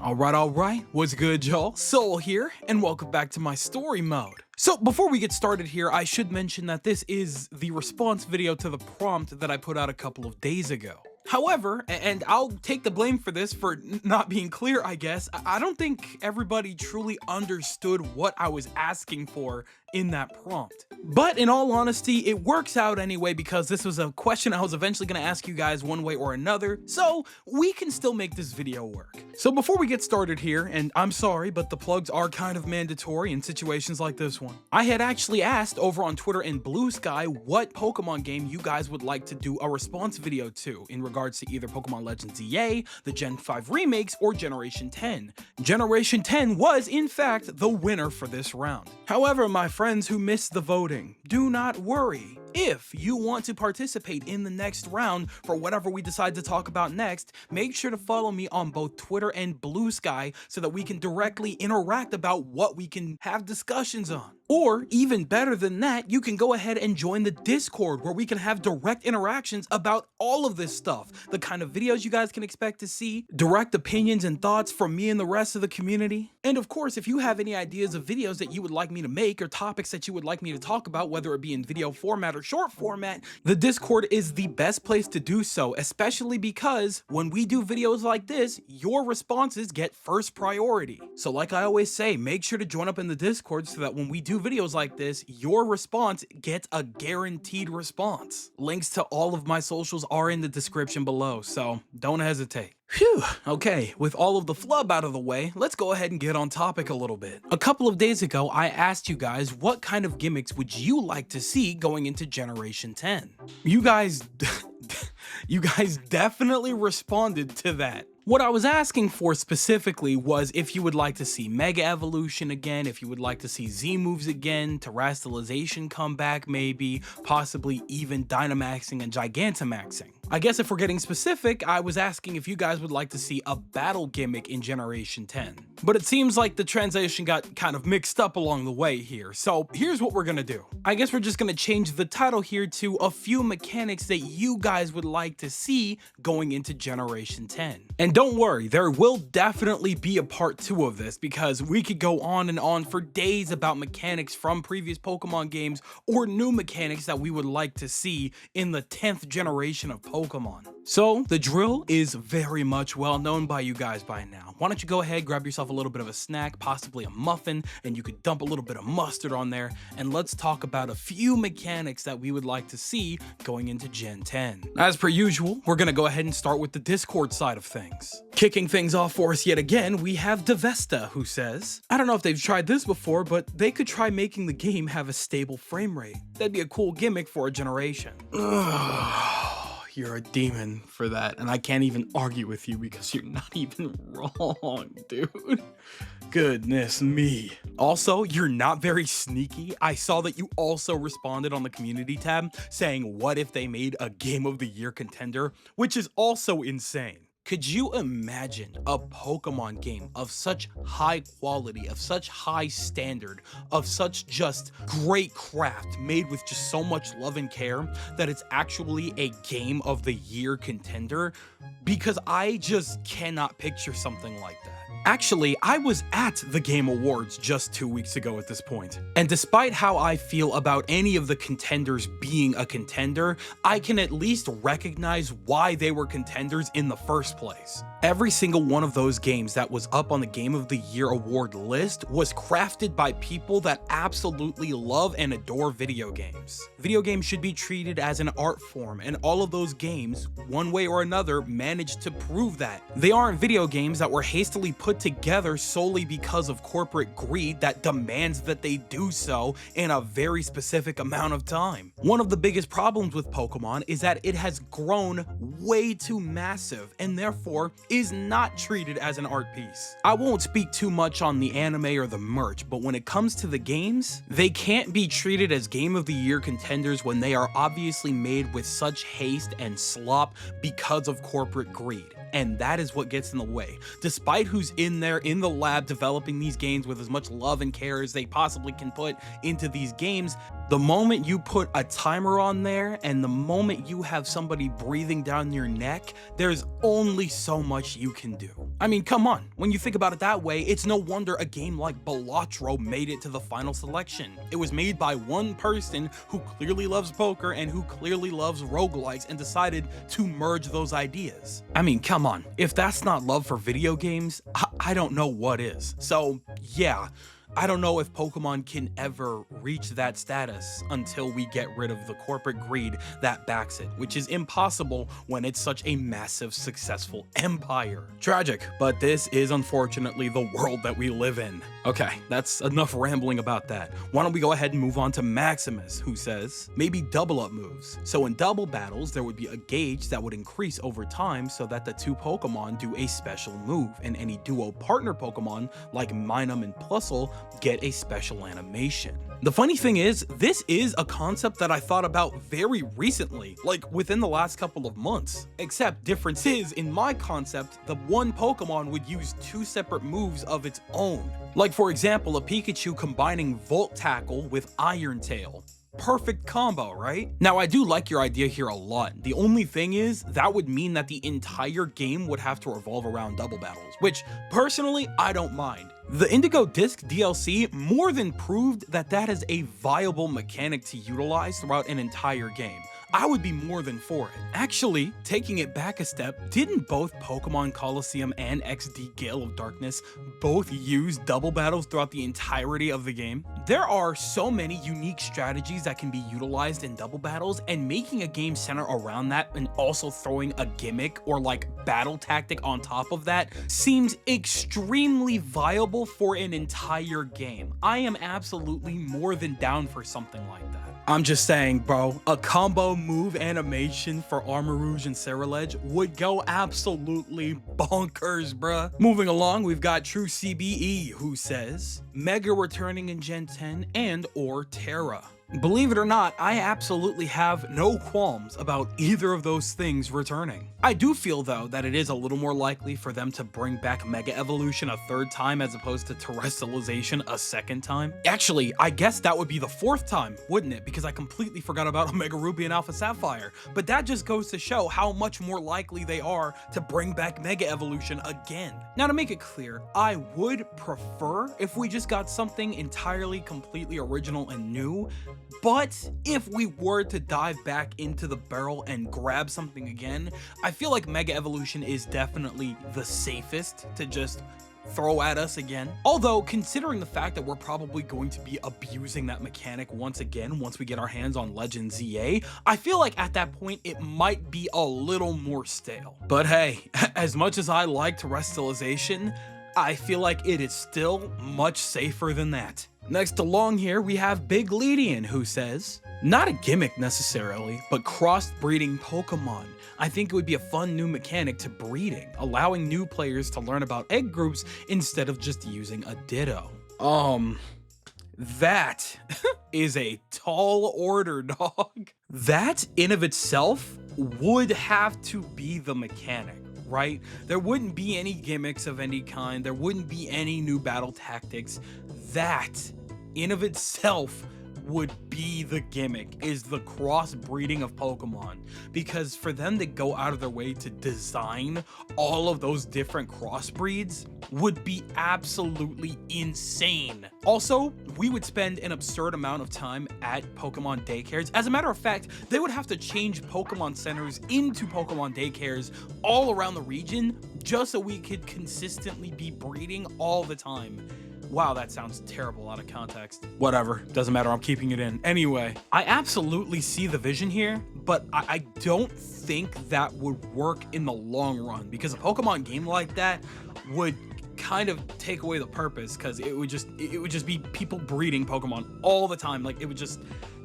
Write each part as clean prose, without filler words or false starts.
Alright, what's good y'all? Soul here, and welcome back to my story mode. So before we get started here, I should mention that this is the response video to the prompt that I put out a couple of days ago. However, and I'll take the blame for this for not being clear, I guess, I don't think everybody truly understood what I was asking for in that prompt. But in all honesty, it works out anyway because this was a question I was eventually going to ask you guys one way or another, so we can still make this video work. So before we get started here, and I'm sorry, but the plugs are kind of mandatory in situations like this one. I had actually asked over on Twitter and Blue.Sky what Pokemon game you guys would like to do a response video to in regards to either Pokemon Legends EA, the Gen 5 remakes, or Generation 10. Generation 10 was, in fact, the winner for this round. However, my friends who missed the voting, do not worry. If you want to participate in the next round for whatever we decide to talk about next, make sure to follow me on both Twitter and Blue.Sky so that we can directly interact about what we can have discussions on. Or, even better than that, you can go ahead and join the Discord where we can have direct interactions about all of this stuff. The kind of videos you guys can expect to see, direct opinions and thoughts from me and the rest of the community. And of course, if you have any ideas of videos that you would like me to make or topics that you would like me to talk about, whether it be in video format or short format, the Discord is the best place to do so, especially because when we do videos like this, your responses get first priority. So like I always say, make sure to join up in the Discord so that when we do videos like this, your response gets a guaranteed response. Links to all of my socials are in the description below, so don't hesitate. Phew, okay, with all of the flub out of the way, let's go ahead and get on topic a little bit. A couple of days ago, I asked you guys what kind of gimmicks would you like to see going into Generation 10? You guys definitely responded to that. What I was asking for specifically was if you would like to see Mega Evolution again, if you would like to see Z moves again, Terastallization come back maybe, possibly even Dynamaxing and Gigantamaxing. I guess if we're getting specific, I was asking if you guys would like to see a battle gimmick in Generation 10. But it seems like the translation got kind of mixed up along the way here, so here's what we're gonna do. I guess we're just gonna change the title here to a few mechanics that you guys would like to see going into Generation 10. And don't worry, there will definitely be a part 2 of this because we could go on and on for days about mechanics from previous Pokemon games or new mechanics that we would like to see in the 10th generation of Pokemon. So the drill is very much well known by you guys by now. Why don't you go ahead, grab yourself a little bit of a snack, possibly a muffin, and you could dump a little bit of mustard on there, and let's talk about a few mechanics that we would like to see going into Gen 10. As per usual, we're gonna go ahead and start with the Discord side of things. Kicking things off for us yet again, we have Devesta, who says, I don't know if they've tried this before, but they could try making the game have a stable frame rate. That'd be a cool gimmick for a generation. You're a demon for that, and I can't even argue with you because you're not even wrong, dude. Goodness me. Also, you're not very sneaky. I saw that you also responded on the community tab saying, what if they made a Game of the Year contender, which is also insane. Could you imagine a Pokemon game of such high quality, of such high standard, of such just great craft made with just so much love and care that it's actually a Game of the Year contender? Because I just cannot picture something like that. Actually, I was at the Game Awards just 2 weeks ago at this point, and despite how I feel about any of the contenders being a contender, I can at least recognize why they were contenders in the first place. Every single one of those games that was up on the Game of the Year award list was crafted by people that absolutely love and adore video games. Video games should be treated as an art form, and all of those games, one way or another, managed to prove that. They aren't video games that were hastily put together solely because of corporate greed that demands that they do so in a very specific amount of time. One of the biggest problems with Pokemon is that it has grown way too massive and therefore is not treated as an art piece. I won't speak too much on the anime or the merch, but when it comes to the games, they can't be treated as Game of the Year contenders when they are obviously made with such haste and slop because of corporate greed. And that is what gets in the way. Despite who's in there in the lab developing these games with as much love and care as they possibly can put into these games, The moment you put a timer on there and the moment you have somebody breathing down your neck, there's only so much you can do. I mean, come on, when you think about it that way, it's no wonder a game like Balatro made it to the final selection. It was made by one person who clearly loves poker and who clearly loves roguelikes and decided to merge those ideas. I mean, come on, if that's not love for video games, I don't know what is. So yeah, I don't know if Pokemon can ever reach that status until we get rid of the corporate greed that backs it, which is impossible when it's such a massive, successful empire. Tragic, but this is unfortunately the world that we live in. Okay, that's enough rambling about that. Why don't we go ahead and move on to Maximus, who says, maybe double up moves. So in double battles, there would be a gauge that would increase over time so that the two Pokemon do a special move, and any duo partner Pokemon like Minun and Plusle get a special animation. The funny thing is, this is a concept that I thought about very recently, like within the last couple of months. Except difference is, in my concept, the one Pokemon would use two separate moves of its own. Like for example, a Pikachu combining Volt Tackle with Iron Tail. Perfect combo, right? Now, I do like your idea here a lot. The only thing is, that would mean that the entire game would have to revolve around double battles, which personally, I don't mind. The Indigo Disc DLC more than proved that that is a viable mechanic to utilize throughout an entire game. I would be more than for it. Actually, taking it back a step, didn't both Pokemon Colosseum and XD Gale of Darkness both use double battles throughout the entirety of the game? There are so many unique strategies that can be utilized in double battles, and making a game center around that and also throwing a gimmick or like battle tactic on top of that seems extremely viable for an entire game. I am absolutely more than down for something like that. I'm just saying, bro, a combo move animation for Armarouge and Ceruledge would go absolutely bonkers, bruh. Moving along, we've got True CBE, who says, Mega returning in Gen 10 and or Terra. Believe it or not, I absolutely have no qualms about either of those things returning. I do feel though that it is a little more likely for them to bring back Mega Evolution a third time as opposed to Terrestrialization a second time. Actually, I guess that would be the fourth time, wouldn't it? Because I completely forgot about Omega Ruby and Alpha Sapphire. But that just goes to show how much more likely they are to bring back Mega Evolution again. Now, to make it clear, I would prefer if we just got something entirely, completely original and new. But if we were to dive back into the barrel and grab something again, I feel like Mega Evolution is definitely the safest to just throw at us again. Although, considering the fact that we're probably going to be abusing that mechanic once again once we get our hands on Legend ZA, I feel like at that point it might be a little more stale. But hey, as much as I like Terrestrialization, I feel like it is still much safer than that. Next along here, we have Big Ledian, who says, not a gimmick necessarily, but cross-breeding Pokemon. I think it would be a fun new mechanic to breeding, allowing new players to learn about egg groups instead of just using a Ditto. That is a tall order, dog. That in of itself would have to be the mechanic, right? There wouldn't be any gimmicks of any kind. There wouldn't be any new battle tactics. That in of itself would be the gimmick, is the crossbreeding of Pokemon. Because for them to go out of their way to design all of those different crossbreeds would be absolutely insane. Also, we would spend an absurd amount of time at Pokemon daycares. As a matter of fact, they would have to change Pokemon centers into Pokemon daycares all around the region just so we could consistently be breeding all the time. Wow, that sounds terrible out of context. Whatever, doesn't matter, I'm keeping it in. Anyway, I absolutely see the vision here, but I don't think that would work in the long run, because a Pokemon game like that would kind of take away the purpose, because it would just be people breeding Pokemon all the time. Like, it would just,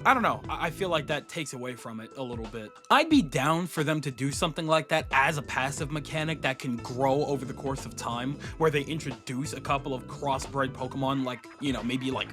I don't know, I feel like that takes away from it a little bit. I'd be down for them to do something like that as a passive mechanic that can grow over the course of time, where they introduce a couple of crossbred Pokemon, like, you know, maybe like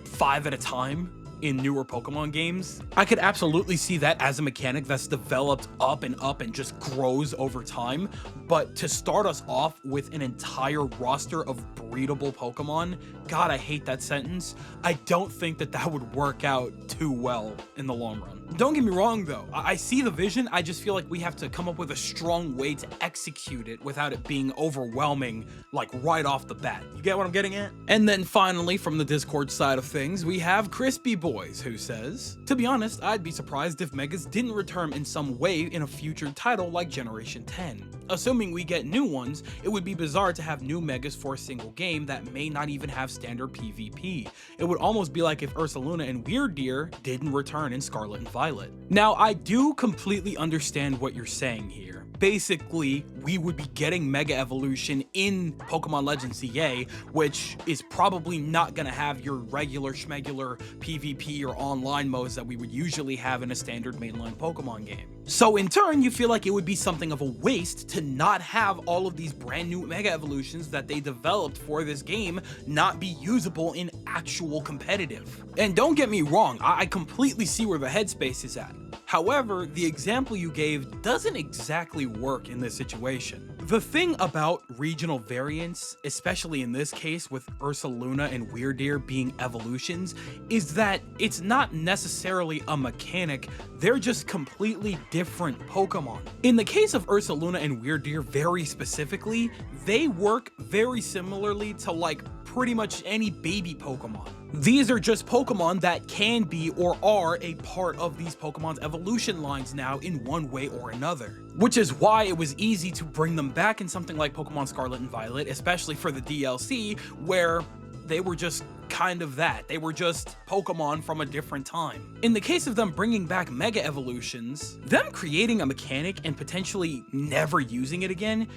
5 at a time. in newer Pokemon games. I could absolutely see that as a mechanic that's developed up and just grows over time, but to start us off with an entire roster of breedable Pokemon, God, I hate that sentence. I don't think that that would work out too well in the long run. Don't get me wrong though, I see the vision, I just feel like we have to come up with a strong way to execute it without it being overwhelming, like right off the bat. You get what I'm getting at? And then finally, from the Discord side of things, we have Crispy Boys, who says, to be honest, I'd be surprised if Megas didn't return in some way in a future title like Generation 10. Assuming we get new ones, it would be bizarre to have new Megas for a single game that may not even have standard PvP. It would almost be like if Ursaluna and Weirdeer didn't return in Scarlet and Violet. Now, I do completely understand what you're saying here. Basically, we would be getting Mega Evolution in Pokemon Legends ZA, which is probably not gonna have your regular schmegular PvP or online modes that we would usually have in a standard mainline Pokemon game. So in turn, you feel like it would be something of a waste to not have all of these brand new Mega Evolutions that they developed for this game not be usable in actual competitive. And don't get me wrong, I completely see where the headspace is at. However, the example you gave doesn't exactly work in this situation. The thing about regional variants, especially in this case with Ursaluna and Weirdeer being evolutions, is that it's not necessarily a mechanic, they're just completely different Pokemon. In the case of Ursaluna and Weirdeer very specifically, they work very similarly to like pretty much any baby Pokemon. These are just Pokemon that can be or are a part of these Pokemon's evolution lines now in one way or another. Which is why it was easy to bring them back in something like Pokemon Scarlet and Violet, especially for the DLC, where they were just kind of that. They were just Pokemon from a different time. In the case of them bringing back Mega Evolutions, them creating a mechanic and potentially never using it again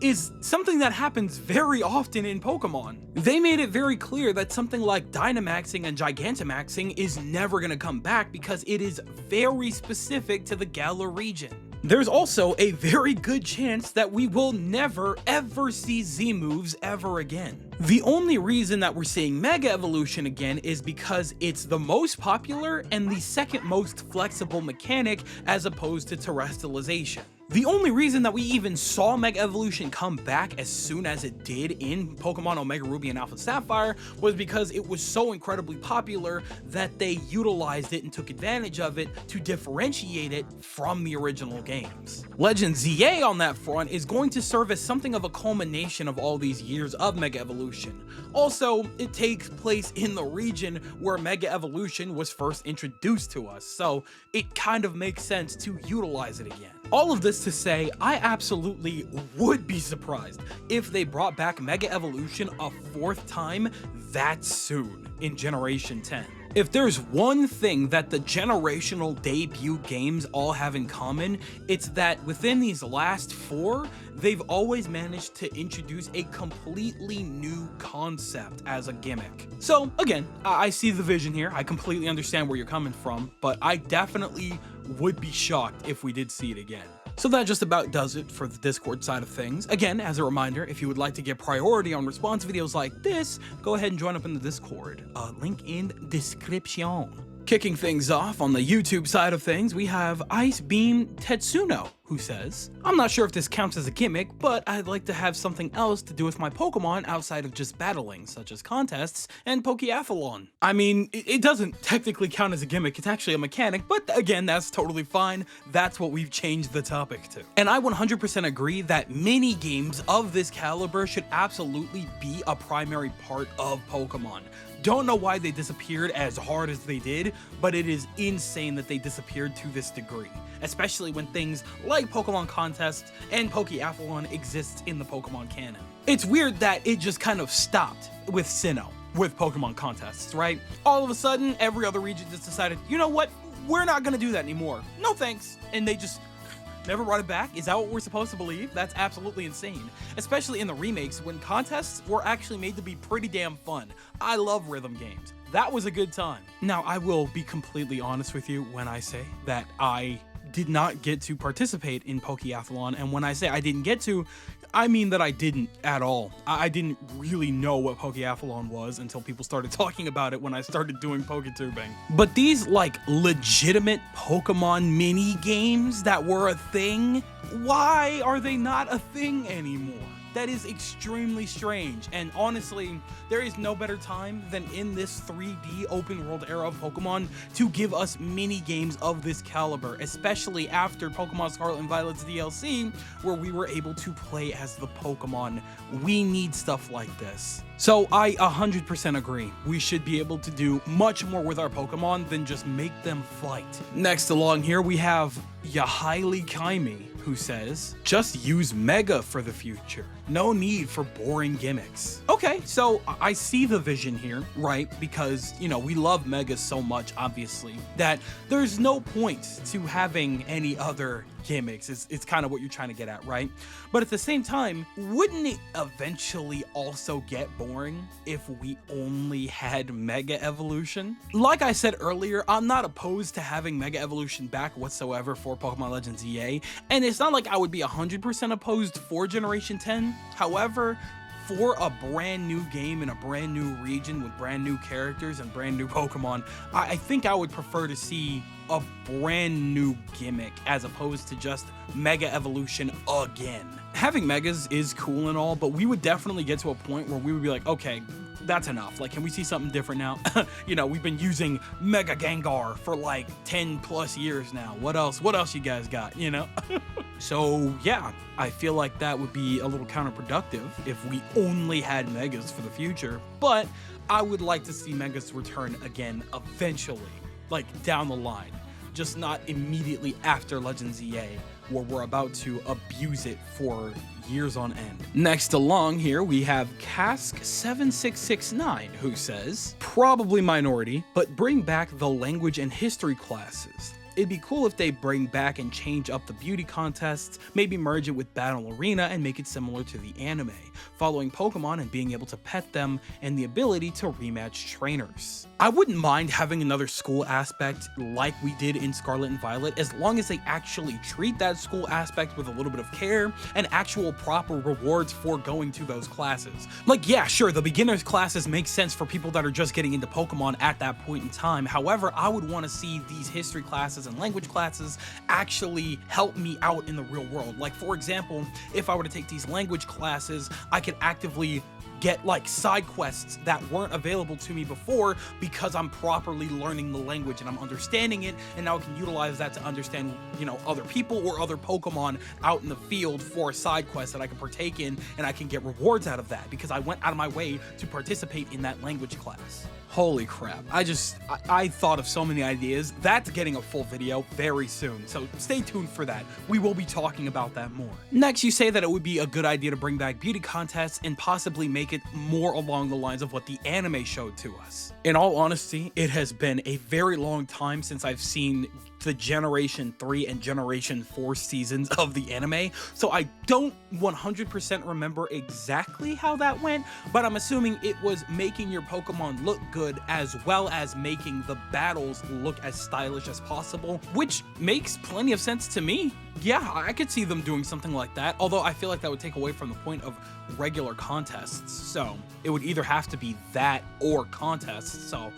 is something that happens very often in Pokemon. They made it very clear that something like Dynamaxing and Gigantamaxing is never gonna come back because it is very specific to the Galar region. There's also a very good chance that we will never ever see Z-moves ever again. The only reason that we're seeing Mega Evolution again is because it's the most popular and the second most flexible mechanic as opposed to Terrestrialization. The only reason that we even saw Mega Evolution come back as soon as it did in Pokemon Omega Ruby and Alpha Sapphire was because it was so incredibly popular that they utilized it and took advantage of it to differentiate it from the original games. Legend ZA on that front is going to serve as something of a culmination of all these years of Mega Evolution. Also, it takes place in the region where Mega Evolution was first introduced to us, so it kind of makes sense to utilize it again. All of this to say, I absolutely would be surprised if they brought back Mega Evolution a fourth time that soon in Generation 10. If there's one thing that the generational debut games all have in common, it's that within these last four, they've always managed to introduce a completely new concept as a gimmick. So again, I see the vision here, I completely understand where you're coming from, but I definitely would be shocked if we did see it again. So that just about does it for the Discord side of things. Again, as a reminder, if you would like to get priority on response videos like this, go ahead and join up in the Discord. Link in description. Kicking things off on the YouTube side of things, we have Ice Beam Tetsuno, who says, I'm not sure if this counts as a gimmick, but I'd like to have something else to do with my Pokemon outside of just battling, such as contests and Pokeathlon. I mean, it doesn't technically count as a gimmick, it's actually a mechanic, but again, that's totally fine. That's what we've changed the topic to. And I 100% agree that mini games of this caliber should absolutely be a primary part of Pokemon. Don't know why they disappeared as hard as they did, but it is insane that they disappeared to this degree, especially when things like Pokemon contests and Pokeathlon exist in the Pokemon canon. It's weird that it just kind of stopped with Sinnoh, with Pokemon contests, right? All of a sudden, every other region just decided, you know what, we're not gonna do that anymore. No thanks. And they just never brought it back? Is that what we're supposed to believe? That's absolutely insane. Especially in the remakes, when contests were actually made to be pretty damn fun. I love rhythm games. That was a good time. Now, I will be completely honest with you when I say that I did not get to participate in Pokeathlon, and when I say I didn't get to, I mean that I didn't at all. I didn't really know what Pokeathlon was until people started talking about it when I started doing PokeTubing. But these like legitimate Pokemon mini games that were a thing, why are they not a thing anymore? That is extremely strange, and honestly, there is no better time than in this 3D open world era of Pokemon to give us mini games of this caliber, especially after Pokemon Scarlet and Violet's DLC, where we were able to play as the Pokemon. We need stuff like this. So I 100% agree. We should be able to do much more with our Pokemon than just make them fight. Next along here, we have Yahaili Kaimi, who says, just use Mega for the future. No need for boring gimmicks. Okay, so I see the vision here, right? Because, you know, we love Mega so much, obviously, that there's no point to having any other gimmicks. It's kind of what you're trying to get at, right? But at the same time, wouldn't it eventually also get boring if we only had Mega Evolution? Like I said earlier, I'm not opposed to having Mega Evolution back whatsoever for Pokemon Legends EA, and it's not like I would be 100% opposed for Generation 10. However, for a brand new game in a brand new region with brand new characters and brand new Pokemon, I think I would prefer to see a brand new gimmick as opposed to just Mega Evolution again. Having Megas is cool and all, but we would definitely get to a point where we would be like, okay, that's enough. Like, can we see something different now? You know, we've been using Mega Gengar for like 10 plus years now. What else you guys got, you know? So yeah, I feel like that would be a little counterproductive if we only had Megas for the future, but I would like to see Megas return again eventually, like down the line, just not immediately after Legends EA, where we're about to abuse it for years on end. Next along here, we have Cask7669, who says, probably minority, but bring back the language and history classes. It'd be cool if they bring back and change up the beauty contests, maybe merge it with Battle Arena and make it similar to the anime, following Pokemon and being able to pet them, and the ability to rematch trainers. I wouldn't mind having another school aspect like we did in Scarlet and Violet, as long as they actually treat that school aspect with a little bit of care and actual proper rewards for going to those classes. Like, yeah, sure, the beginner's classes make sense for people that are just getting into Pokemon at that point in time. However, I would want to see these history classes and language classes actually help me out in the real world. Like, for example, if I were to take these language classes, I could actively get like side quests that weren't available to me before because I'm properly learning the language and I'm understanding it, and now I can utilize that to understand, you know, other people or other Pokemon out in the field for a side quest that I can partake in, and I can get rewards out of that because I went out of my way to participate in that language class. Holy crap. I thought of so many ideas. That's getting a full video very soon, so stay tuned for that. We will be talking about that more. Next, you say that it would be a good idea to bring back beauty contests and possibly make it more along the lines of what the anime showed to us. In all honesty, it has been a very long time since I've seen the Generation 3 and Generation 4 seasons of the anime, so I don't 100% remember exactly how that went, but I'm assuming it was making your Pokemon look good as well as making the battles look as stylish as possible, which makes plenty of sense to me. Yeah, I could see them doing something like that, although I feel like that would take away from the point of regular contests, so it would either have to be that or contests, so,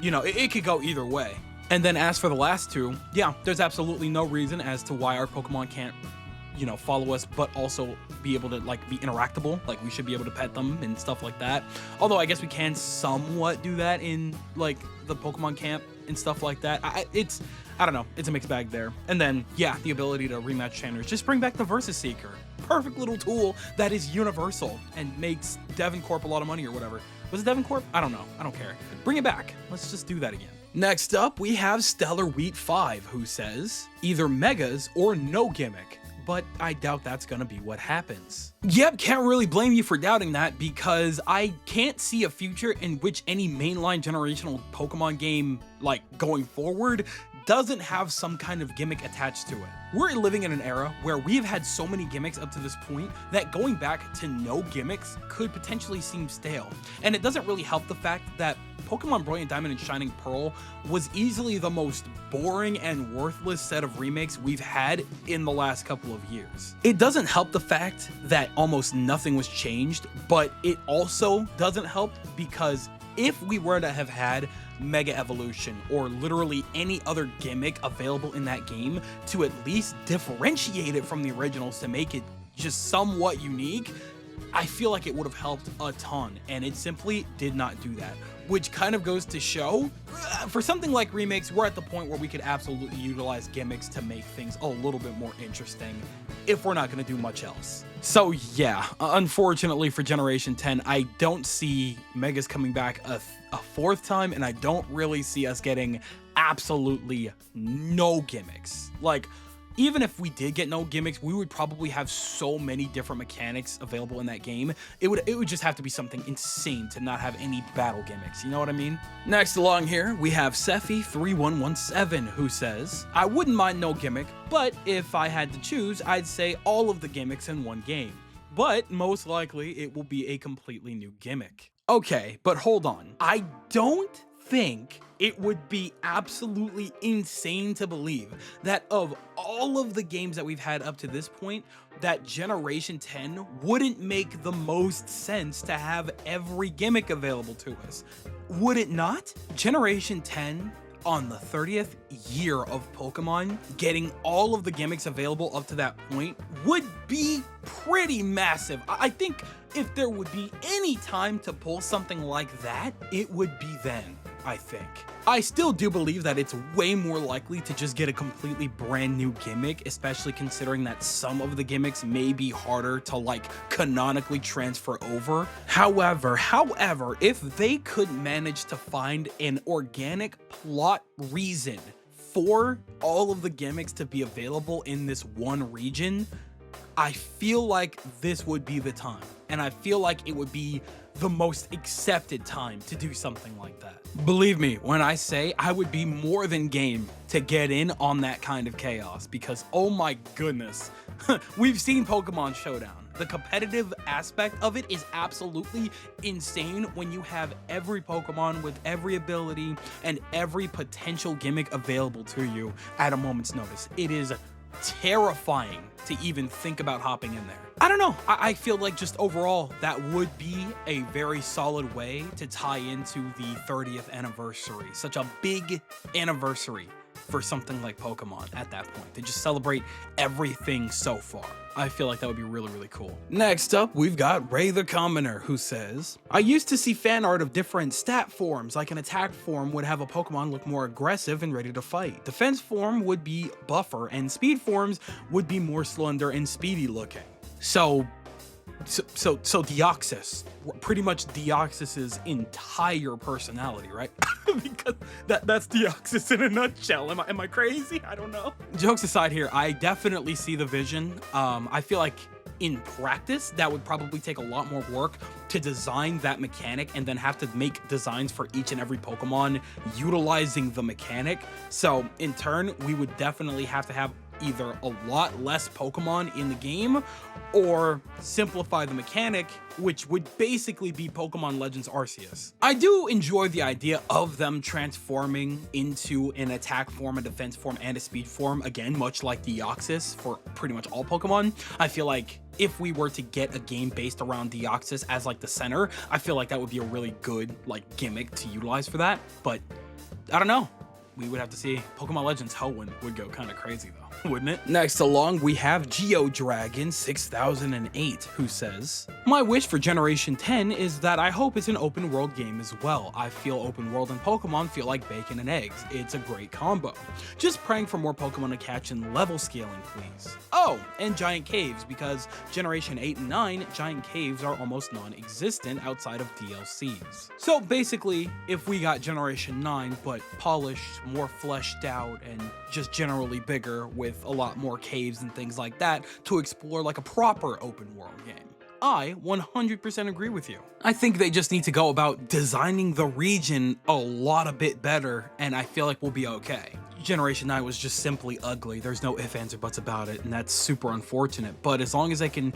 you know, it could go either way. And then as for the last two, yeah, there's absolutely no reason as to why our Pokemon can't, you know, follow us, but also be able to, like, be interactable. Like, we should be able to pet them and stuff like that. Although I guess we can somewhat do that in, like, the Pokemon camp and stuff like that. I don't know, it's a mixed bag there. And then, yeah, the ability to rematch trainers. Just bring back the Versus Seeker. Perfect little tool that is universal and makes Devon Corp a lot of money or whatever. Was it Devon Corp? I don't know. I don't care. Bring it back. Let's just do that again. Next up, we have Stellar Wheat 5, who says, either Megas or no gimmick, but I doubt that's gonna be what happens. Yep, can't really blame you for doubting that, because I can't see a future in which any mainline generational Pokemon game, like, going forward, doesn't have some kind of gimmick attached to it. We're living in an era where we've had so many gimmicks up to this point that going back to no gimmicks could potentially seem stale. And it doesn't really help the fact that Pokemon Brilliant Diamond and Shining Pearl was easily the most boring and worthless set of remakes we've had in the last couple of years. It doesn't help the fact that almost nothing was changed, but it also doesn't help because if we were to have had Mega Evolution or literally any other gimmick available in that game to at least differentiate it from the originals to make it just somewhat unique, I feel like it would have helped a ton, and it simply did not do that. Which kind of goes to show, for something like remakes, we're at the point where we could absolutely utilize gimmicks to make things a little bit more interesting if we're not going to do much else. So yeah, unfortunately for Generation 10, I don't see Megas coming back a fourth time, and I don't really see us getting absolutely no gimmicks. Like, even if we did get no gimmicks, we would probably have so many different mechanics available in that game. It would just have to be something insane to not have any battle gimmicks, you know what I mean? Next along here, we have Sephi3117, who says, I wouldn't mind no gimmick, but if I had to choose, I'd say all of the gimmicks in one game. But most likely, it will be a completely new gimmick. Okay, but hold on. I don't think it would be absolutely insane to believe that of all of the games that we've had up to this point, that Generation 10 wouldn't make the most sense to have every gimmick available to us. Would it not? Generation 10, on the 30th year of Pokemon, getting all of the gimmicks available up to that point would be pretty massive. I think if there would be any time to pull something like that, it would be then, I think. I still do believe that it's way more likely to just get a completely brand new gimmick, especially considering that some of the gimmicks may be harder to like canonically transfer over. However, if they could manage to find an organic plot reason for all of the gimmicks to be available in this one region, I feel like this would be the time. And I feel like it would be the most accepted time to do something like that. Believe me when I say I would be more than game to get in on that kind of chaos, because oh my goodness, we've seen Pokemon Showdown. The competitive aspect of it is absolutely insane when you have every Pokemon with every ability and every potential gimmick available to you at a moment's notice. It is terrifying to even think about hopping in there. I don't know. I feel like just overall, that would be a very solid way to tie into the 30th anniversary. Such a big anniversary for something like Pokemon at that point, to just celebrate everything so far. I feel like that would be really, really cool. Next up, we've got Ray the Commoner, who says, I used to see fan art of different stat forms, like an attack form would have a Pokemon look more aggressive and ready to fight. Defense form would be buffer, and speed forms would be more slender and speedy looking. So Deoxys, pretty much Deoxys's entire personality, right? Because that's Deoxys in a nutshell. Am I crazy? I don't know. Jokes aside here, I definitely see the vision. I feel like in practice, that would probably take a lot more work to design that mechanic and then have to make designs for each and every Pokemon utilizing the mechanic. So in turn, we would definitely have to have either a lot less Pokemon in the game or simplify the mechanic, which would basically be Pokemon Legends Arceus. I do enjoy the idea of them transforming into an attack form, a defense form, and a speed form, again, much like Deoxys for pretty much all Pokemon. I feel like if we were to get a game based around Deoxys as like the center, I feel like that would be a really good like gimmick to utilize for that, but I don't know. We would have to see. Pokemon Legends Hoenn would go kind of crazy though, wouldn't it? Next along, we have GeoDragon 6008, who says, my wish for Generation 10 is that I hope it's an open world game as well. I feel open world and Pokemon feel like bacon and eggs. It's a great combo. Just praying for more Pokemon to catch and level scaling, please. Oh, and giant caves, because Generation 8 and 9, giant caves are almost non-existent outside of DLCs. So basically, if we got Generation 9, but polished, more fleshed out, and just generally bigger with a lot more caves and things like that to explore like a proper open world game. I 100% agree with you. I think they just need to go about designing the region a bit better, and I feel like we'll be okay. Generation 9 was just simply ugly. There's no ifs, ands, or buts about it, and that's super unfortunate. But as long as I can,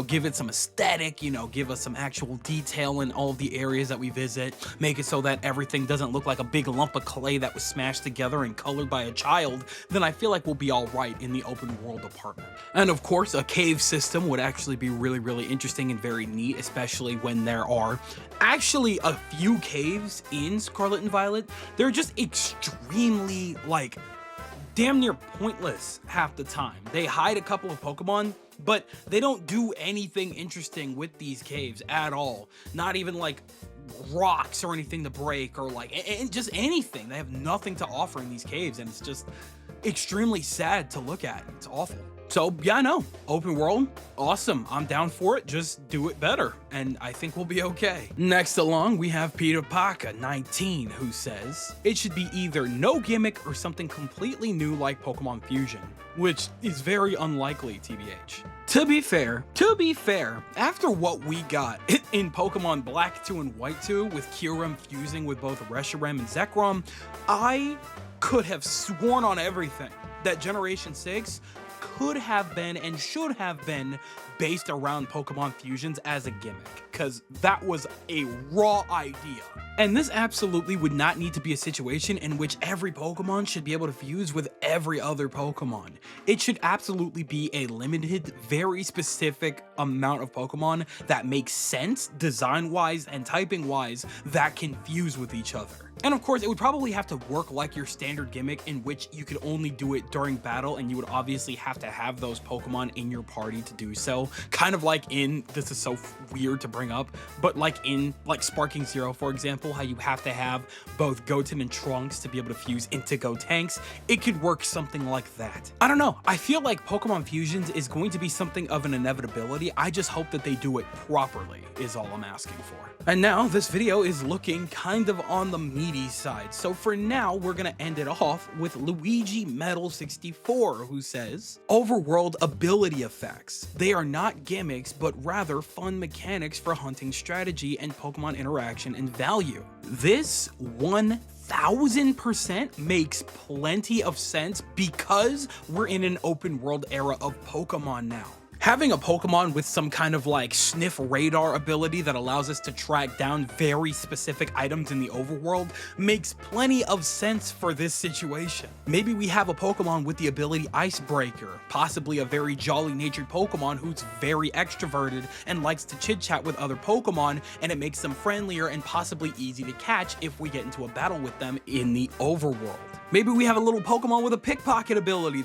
give it some aesthetic, give us some actual detail in all of the areas that we visit, make it so that everything doesn't look like a big lump of clay that was smashed together and colored by a child, then I feel like we'll be all right in the open world department. And of course, a cave system would actually be really, really interesting and very neat, especially when there are actually a few caves in Scarlet and Violet. They're just extremely, like, damn near pointless half the time. They hide a couple of Pokemon, but they don't do anything interesting with these caves at all. Not even like rocks or anything to break, or like just anything. They have nothing to offer in these caves, and it's just extremely sad to look at. It's awful. So yeah, no, open world, awesome. I'm down for it. Just do it better, and I think we'll be okay. Next along, we have Peter Paka 19, who says it should be either no gimmick or something completely new like Pokemon Fusion, which is very unlikely, TBH. To be fair, after what we got in Pokemon Black 2 and White 2 with Kyurem fusing with both Reshiram and Zekrom, I could have sworn on everything that Generation 6 could have been and should have been based around Pokemon fusions as a gimmick, because that was a raw idea. And this absolutely would not need to be a situation in which every Pokemon should be able to fuse with every other Pokemon. It should absolutely be a limited, very specific amount of Pokemon that makes sense design-wise and typing-wise that can fuse with each other. And of course, it would probably have to work like your standard gimmick, in which you could only do it during battle, and you would obviously have to have those Pokemon in your party to do so. Kind of like in, this is so weird to bring up, but like in Sparking Zero, for example, how you have to have both Goten and Trunks to be able to fuse into Gotenks. It could work something like that. I don't know. I feel like Pokemon fusions is going to be something of an inevitability. I just hope that they do it properly, is all I'm asking for. And now this video is looking kind of on the meaty side. So for now, we're gonna end it off with Luigi Metal 64, who says, Overworld ability effects. They are not gimmicks, but rather fun mechanics for hunting strategy and Pokemon interaction and value. This 1000% makes plenty of sense because we're in an open world era of Pokemon now. Having a Pokemon with some kind of like sniff radar ability that allows us to track down very specific items in the overworld makes plenty of sense for this situation. Maybe we have a Pokemon with the ability Icebreaker, possibly a very jolly natured Pokemon who's very extroverted and likes to chit chat with other Pokemon, and it makes them friendlier and possibly easy to catch if we get into a battle with them in the overworld. Maybe we have a little Pokemon with a pickpocket ability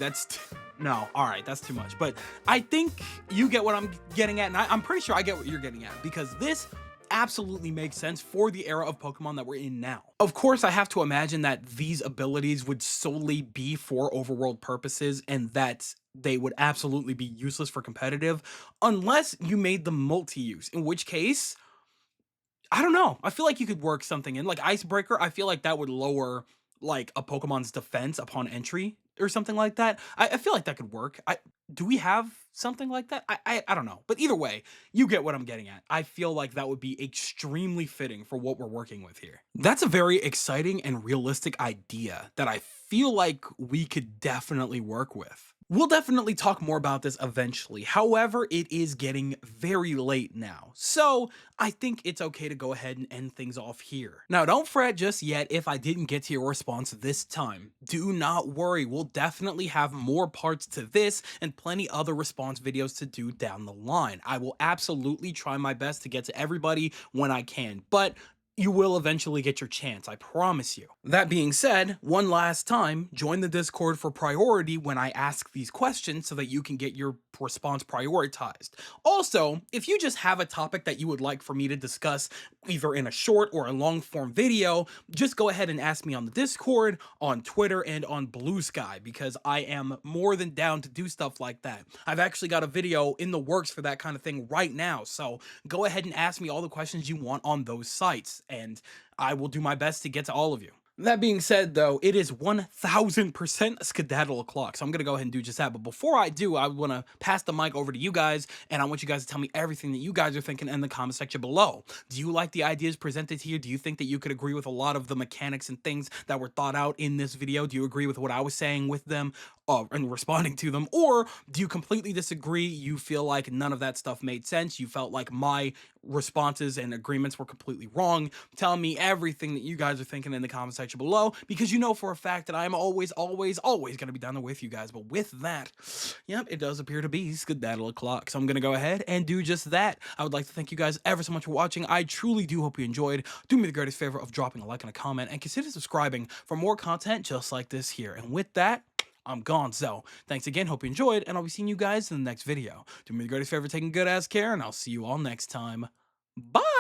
no, alright, that's too much. But I think you get what I'm getting at, and I'm pretty sure I get what you're getting at, because this absolutely makes sense for the era of Pokemon that we're in now. Of course, I have to imagine that these abilities would solely be for overworld purposes, and that they would absolutely be useless for competitive, unless you made them multi-use, in which case, I don't know. I feel like you could work something in. Like Icebreaker, I feel like that would lower like a Pokemon's defense upon entry or something like that. I feel like that could work. Do we have something like that? I don't know. But either way, you get what I'm getting at. I feel like that would be extremely fitting for what we're working with here. That's a very exciting and realistic idea that I feel like we could definitely work with. We'll definitely talk more about this eventually. However, it is getting very late now, so I think it's okay to go ahead and end things off here. Now, don't fret just yet if I didn't get to your response this time. Do not worry, we'll definitely have more parts to this and plenty other response videos to do down the line. I will absolutely try my best to get to everybody when I can, but you will eventually get your chance, I promise you. That being said, one last time, join the Discord for priority when I ask these questions so that you can get your response prioritized. Also, if you just have a topic that you would like for me to discuss, either in a short or a long form video, just go ahead and ask me on the Discord, on Twitter, and on Blue.Sky, because I am more than down to do stuff like that. I've actually got a video in the works for that kind of thing right now, so go ahead and ask me all the questions you want on those sites, and I will do my best to get to all of you. That being said, though, it is 1000% a skedaddle o'clock. So I'm going to go ahead and do just that. But before I do, I want to pass the mic over to you guys. And I want you guys to tell me everything that you guys are thinking in the comment section below. Do you like the ideas presented here? Do you think that you could agree with a lot of the mechanics and things that were thought out in this video? Do you agree with what I was saying with them and responding to them? Or do you completely disagree? You feel like none of that stuff made sense? You felt like my responses and agreements were completely wrong? Tell me everything that you guys are thinking in the comment section below, because you know for a fact that I'm always, always, always going to be down there with you guys. But with that, yep, it does appear to be skedaddle o'clock. So I'm going to go ahead and do just that. I would like to thank you guys ever so much for watching. I truly do hope you enjoyed. Do me the greatest favor of dropping a like and a comment, and consider subscribing for more content just like this here. And with that, I'm gone. So thanks again. Hope you enjoyed, and I'll be seeing you guys in the next video. Do me the greatest favor, taking good ass care, and I'll see you all next time. Bye.